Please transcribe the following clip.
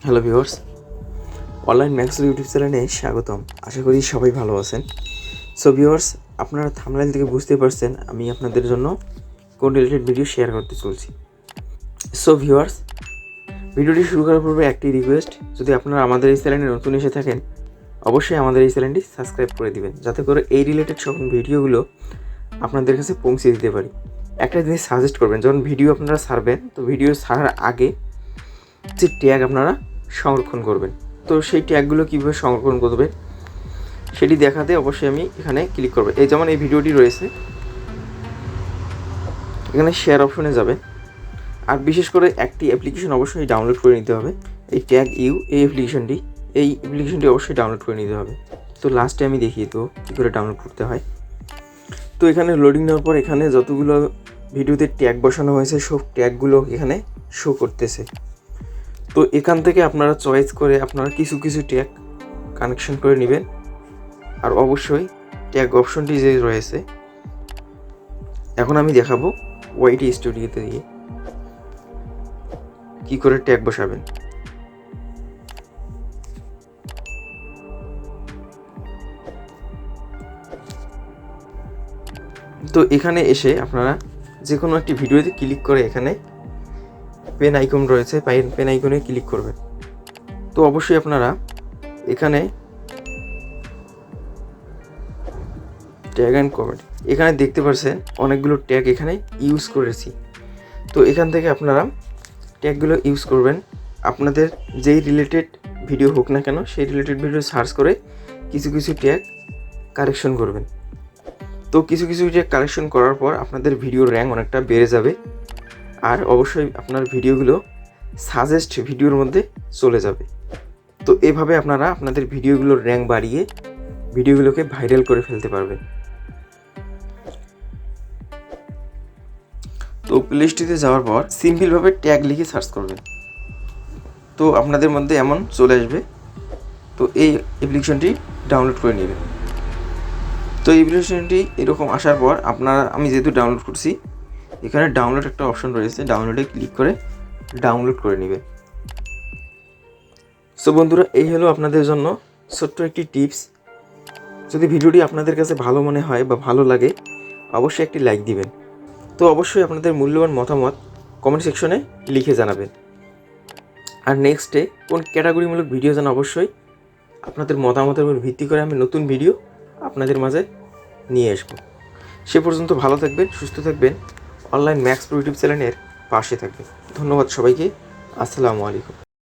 Hello viewers, online max YouTube চ্যানেলে স্বাগতম। আশা করি সবাই ভালো আছেন। সো ভিউয়ার্স, আপনারা থাম্বনেল থেকে বুঝতে পারছেন আমি আপনাদের জন্য কোন রিলেটেড ভিডিও শেয়ার করতে চলছি। সো ভিউয়ার্স, ভিডিওটি শুরু করার পূর্বে একটি রিকোয়েস্ট, যদি আপনারা আমাদের এই চ্যানেলে নতুন এসে থাকেন অবশ্যই আমাদের এই চ্যানেলটি সাবস্ক্রাইব করে দিবেন, যাতে করে এই রিলেটেড সকল ভিডিওগুলো আপনাদের কাছে পৌঁছে দিতে পারি। একটা জিনিস সাজেস্ট করবেন, যখন ভিডিও আপনারা ছাড়বেন তো ভিডিও ছাড়ার আগে যে ট্যাগ আপনারা সংরক্ষণ করবেন, তো সেই ট্যাগগুলো কীভাবে সংরক্ষণ করবেন সেটি দেখাতে অবশ্যই আমি এখানে ক্লিক করব। এই যেমন এই ভিডিওটি রয়েছে, এখানে শেয়ার অপশনে যাবেন। আর বিশেষ করে একটি অ্যাপ্লিকেশন অবশ্যই ডাউনলোড করে নিতে হবে, এই ট্যাগ এই অ্যাপ্লিকেশনটি অবশ্যই ডাউনলোড করে নিতে হবে। তো লাস্টে আমি দেখিয়ে দেবো কী করে ডাউনলোড করতে হয়। তো এখানে লোডিং নেওয়ার পর এখানে যতগুলো ভিডিওতে ট্যাগ বসানো হয়েছে সব ট্যাগগুলো এখানে শো করতেছে। তো এখান থেকে আপনারা চয়েস করে আপনারা কিছু ট্যাগ কানেকশন করে নেবেন। আর অবশ্যই ট্যাগ অপশনটি যে রয়েছে, এখন আমি দেখাবো ওয়াইটি স্টুডিওতে দিয়ে কী করে ট্যাগ বসাবেন। তো এখানে এসে আপনারা যে কোনো একটি ভিডিওতে ক্লিক করে এখানে পেন আইকন রয়েছে, পেন আইকনে ক্লিক করবেন। তো অবশ্যই আপনারা এখানে ট্যাগ অ্যান্ড কমেন্ট এখানে দেখতে পাচ্ছেন অনেকগুলো ট্যাগ এখানে ইউজ করেছি। তো এখান থেকে আপনারা ট্যাগগুলো ইউজ করবেন, আপনাদের যেই রিলেটেড ভিডিও হোক না কেন সেই রিলেটেড ভিডিও সার্চ করে কিছু ট্যাগ কারেকশন করবেন। তো কিছু ট্যাগ কারেকশন করার পর আপনাদের ভিডিওর র্যাঙ্ক অনেকটা বেড়ে যাবে। আর অবশ্যই আপনার ভিডিওগুলো সাজেস্ট ভিডিওর মধ্যে চলে যাবে। তো এভাবে আপনারা আপনাদের ভিডিওগুলোর র্যাঙ্ক বাড়িয়ে ভিডিওগুলোকে ভাইরাল করে ফেলতে পারবেন। তো প্লে স্টোরে যাওয়ার পর সিম্পলভাবে ট্যাগ লিখে সার্চ করবেন, তো আপনাদের মধ্যে এমন চলে আসবে। তো এই অ্যাপ্লিকেশনটি ডাউনলোড করে নেবেন। তো এই অ্যাপ্লিকেশনটি এরকম আসার পর আমি যেহেতু ডাউনলোড করছি, এখানে ডাউনলোড একটা অপশন রয়েছে, ডাউনলোডে ক্লিক করে ডাউনলোড করে নেবেন। সো বন্ধুরা, এই হলো আপনাদের জন্য ছোট্ট একটি টিপস। যদি ভিডিওটি আপনাদের কাছে ভালো মনে হয় বা ভালো লাগে অবশ্যই একটি লাইক দিবেন। তো অবশ্যই আপনাদের মূল্যবান মতামত কমেন্ট সেকশনে লিখে জানাবেন। আর নেক্সটে কোন ক্যাটাগরিমূলক ভিডিও যেন অবশ্যই আপনাদের মতামতের উপর ভিত্তি করে আমি নতুন ভিডিও আপনাদের মাঝে নিয়ে আসবো। সে পর্যন্ত ভালো থাকবেন, সুস্থ থাকবেন, অনলাইন ম্যাক্স ইউটিউব চ্যানেলের পাশে থাকবেন। ধন্যবাদ সবাইকে। আসসালামু আলাইকুম।